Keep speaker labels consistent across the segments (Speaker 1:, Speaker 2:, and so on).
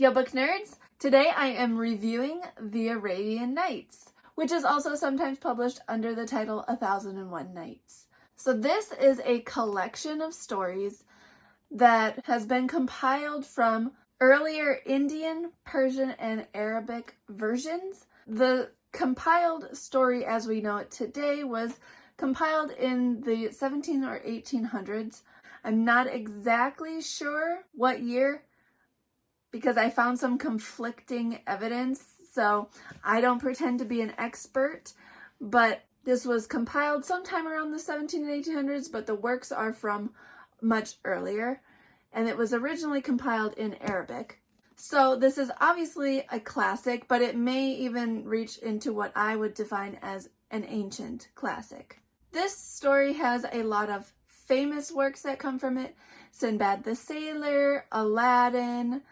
Speaker 1: Yo book nerds! Today I am reviewing The Arabian Nights, which is also sometimes published under the title 1001 Nights. So this is a collection of stories that has been compiled from earlier Indian, Persian, and Arabic versions. The compiled story as we know it today was compiled in the 17 or 1800s. I'm not exactly sure what year because I found some conflicting evidence, so I don't pretend to be an expert, but this was compiled sometime around the 17 and 1800s, but the works are from much earlier, and it was originally compiled in Arabic. So this is obviously a classic, but it may even reach into what I would define as an ancient classic. This story has a lot of famous works that come from it: Sinbad the Sailor, Aladdin,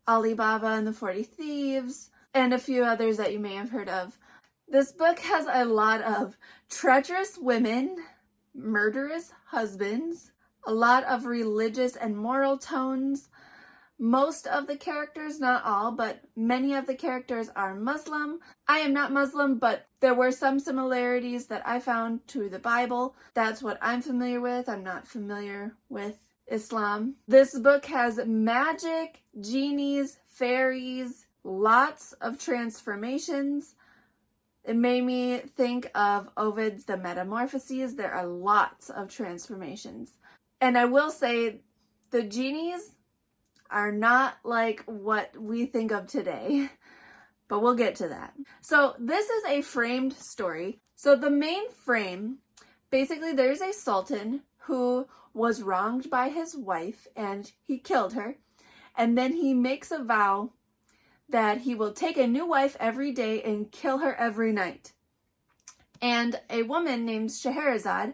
Speaker 1: Alibaba and the 40 Thieves, and a few others that you may have heard of. This book has a lot of treacherous women, murderous husbands, a lot of religious and moral tones. Most of the characters, not all, but many of the characters are Muslim. I am not Muslim, but there were some similarities that I found to the Bible. That's what I'm familiar with. I'm not familiar with Islam. This book has magic, genies, fairies, lots of transformations. It made me think of Ovid's The Metamorphoses. There are lots of transformations. And I will say the genies are not like what we think of today, but we'll get to that. So this is a framed story. So the main frame, basically there's a sultan who was wronged by his wife and he killed her. And then he makes a vow that he will take a new wife every day and kill her every night. And a woman named Scheherazade,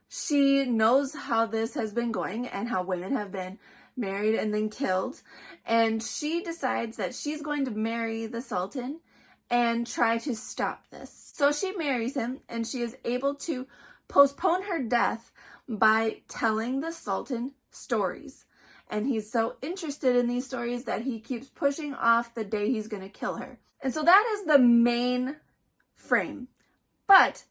Speaker 1: she knows how this has been going and how women have been married and then killed. And she decides that she's going to marry the Sultan and try to stop this. So she marries him and she is able to postpone her death by telling the Sultan stories. And he's so interested in these stories that he keeps pushing off the day he's going to kill her. And so that is the main frame. But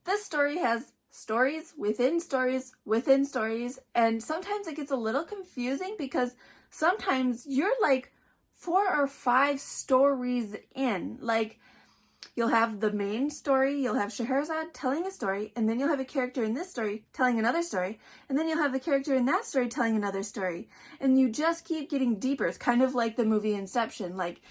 Speaker 1: this story has stories within stories within stories, and sometimes it gets a little confusing because sometimes you're like 4 or 5 stories in. Like, you'll have the main story, you'll have Scheherazade telling a story, and then you'll have a character in this story telling another story, and then you'll have the character in that story telling another story. And you just keep getting deeper. It's kind of like the movie Inception. Like,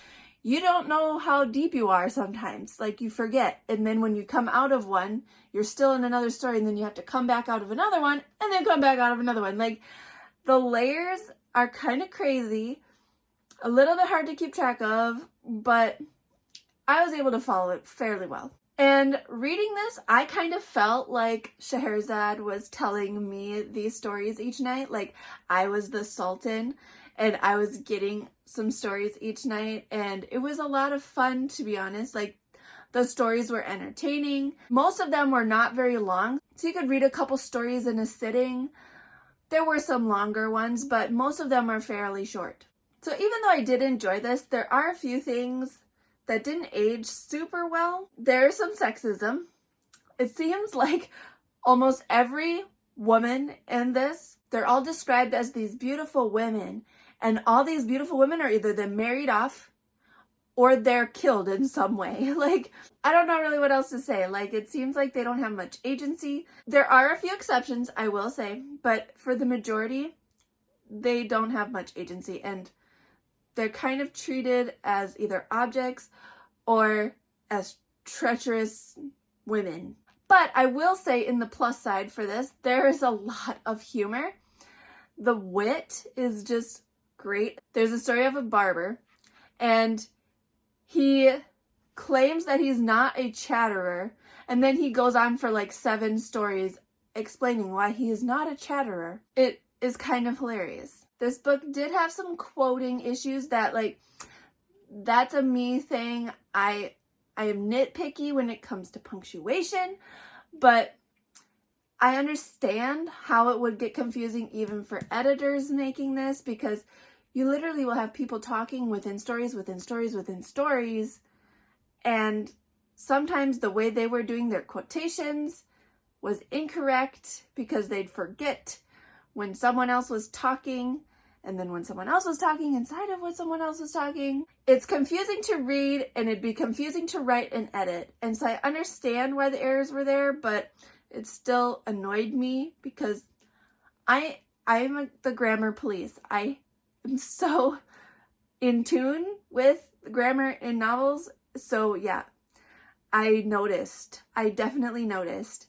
Speaker 1: you don't know how deep you are sometimes. Like, you forget. And then when you come out of one, you're still in another story, and then you have to come back out of another one, and then come back out of another one. Like, the layers are kind of crazy, a little bit hard to keep track of, but I was able to follow it fairly well. And reading this, I kind of felt like Scheherazade was telling me these stories each night. Like, I was the Sultan and I was getting some stories each night, and it was a lot of fun, to be honest. Like, the stories were entertaining. Most of them were not very long, so you could read a couple stories in a sitting. There were some longer ones, but most of them are fairly short. So even though I did enjoy this, there are a few things that didn't age super well. There's some sexism. It seems like almost every woman in this, they're all described as these beautiful women, and all these beautiful women are either they're married off or they're killed in some way. Like, I don't know really what else to say. Like, it seems like they don't have much agency. There are a few exceptions, I will say, but for the majority, they don't have much agency, and they're kind of treated as either objects or as treacherous women. But I will say, in the plus side for this, there is a lot of humor. The wit is just great. There's a story of a barber, and he claims that he's not a chatterer, and then he goes on for like 7 stories explaining why he is not a chatterer. It is kind of hilarious. This book did have some quoting issues that, like, that's a me thing. I am nitpicky when it comes to punctuation, but I understand how it would get confusing even for editors making this, because you literally will have people talking within stories, within stories, within stories, and sometimes the way they were doing their quotations was incorrect because they'd forget when someone else was talking, and then when someone else was talking inside of what someone else was talking. It's confusing to read, and it'd be confusing to write and edit. And so I understand why the errors were there, but it still annoyed me because I'm the grammar police. I am so in tune with grammar in novels. So yeah, I definitely noticed.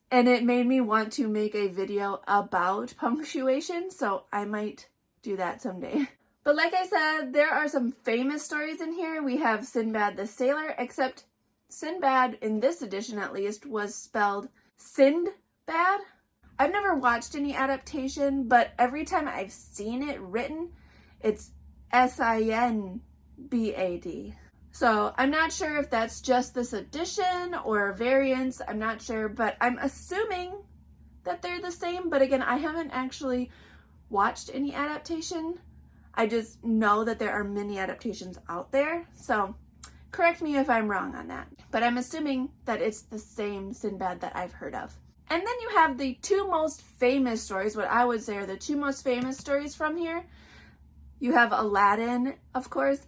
Speaker 1: And it made me want to make a video about punctuation, so I might do that someday. But like I said, there are some famous stories in here. We have Sinbad the Sailor, except Sinbad, in this edition at least, was spelled Sindbad. I've never watched any adaptation, but every time I've seen it written, it's Sinbad. So I'm not sure if that's just this edition or variants. I'm not sure, but I'm assuming that they're the same. But again, I haven't actually watched any adaptation. I just know that there are many adaptations out there. So correct me if I'm wrong on that. But I'm assuming that it's the same Sinbad that I've heard of. And then you have the two most famous stories, what I would say are the two most famous stories from here. You have Aladdin, of course,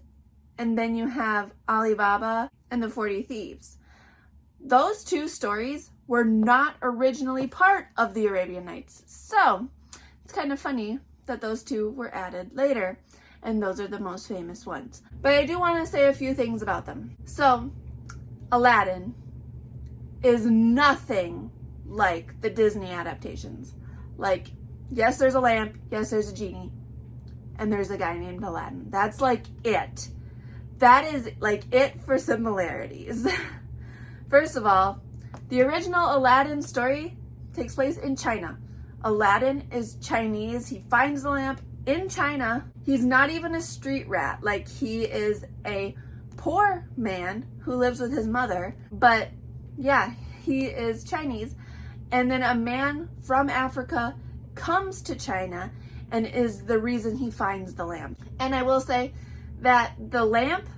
Speaker 1: and then you have Alibaba and the 40 Thieves. Those two stories were not originally part of the Arabian Nights. So it's kind of funny that those two were added later, and those are the most famous ones. But I do want to say a few things about them. So Aladdin is nothing like the Disney adaptations. Like, yes, there's a lamp, yes, there's a genie, and there's a guy named Aladdin. That's like it. That is like it for similarities. First of all, the original Aladdin story takes place in China. Aladdin is Chinese. He finds the lamp in China. He's not even a street rat. Like, he is a poor man who lives with his mother. But yeah, he is Chinese. And then a man from Africa comes to China and is the reason he finds the lamp. And I will say that the lamp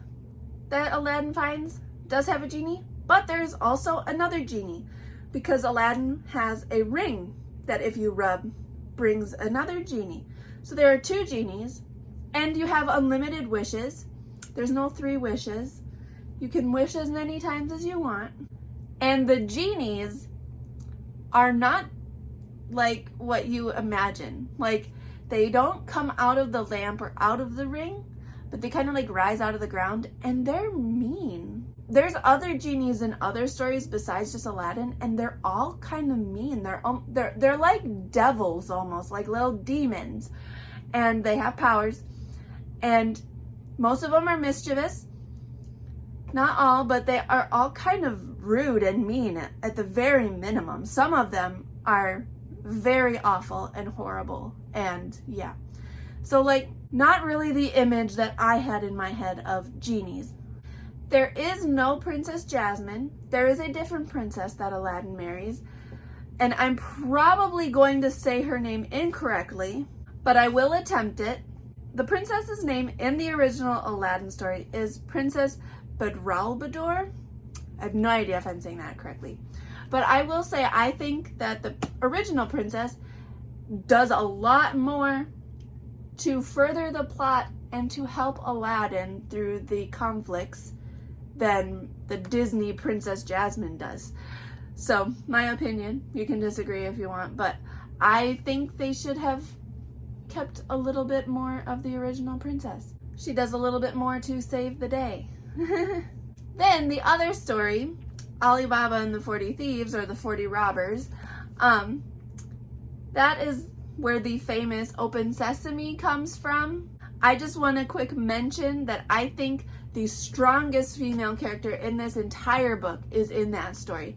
Speaker 1: that Aladdin finds does have a genie, but there's also another genie because Aladdin has a ring that if you rub brings another genie. So there are two genies, and you have unlimited wishes. There's no 3 wishes. You can wish as many times as you want. And the genies are not like what you imagine. Like, they don't come out of the lamp or out of the ring, but they kind of like rise out of the ground, and they're mean. There's other genies in other stories besides just Aladdin, and they're all kind of mean. They're like devils almost, like little demons, and they have powers, and most of them are mischievous. Not all, but they are all kind of rude and mean at the very minimum. Some of them are very awful and horrible, and yeah. So like, not really the image that I had in my head of genies. There is no Princess Jasmine. There is a different princess that Aladdin marries, and I'm probably going to say her name incorrectly, but I will attempt it. The princess's name in the original Aladdin story is Princess Badrulbadour. I have no idea if I'm saying that correctly, but I will say I think that the original princess does a lot more to further the plot and to help Aladdin through the conflicts than the Disney Princess Jasmine does. So, my opinion, you can disagree if you want, but I think they should have kept a little bit more of the original princess. She does a little bit more to save the day. Then the other story, Alibaba and the 40 Thieves, or the 40 Robbers, that is where the famous Open Sesame comes from. I just want to quick mention that I think the strongest female character in this entire book is in that story.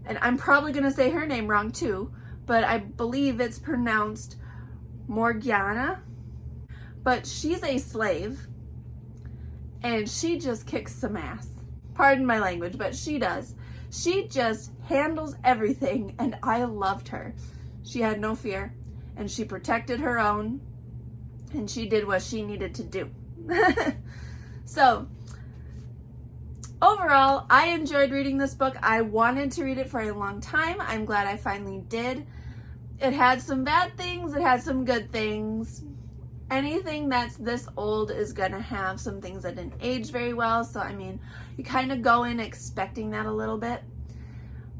Speaker 1: And I'm probably going to say her name wrong too, but I believe it's pronounced Morgiana. But she's a slave, and she just kicks some ass. Pardon my language, but she does. She just handles everything, and I loved her. She had no fear, and she protected her own. and she did what she needed to do. So, overall, I enjoyed reading this book. I wanted to read it for a long time. I'm glad I finally did. It had some bad things, it had some good things. Anything that's this old is gonna have some things that didn't age very well, so I mean, you kind of go in expecting that a little bit.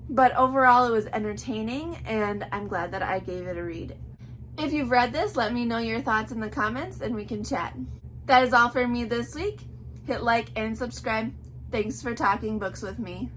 Speaker 1: But overall, it was entertaining, and I'm glad that I gave it a read. If you've read this, let me know your thoughts in the comments and we can chat. That is all for me this week. Hit like and subscribe. Thanks for talking books with me.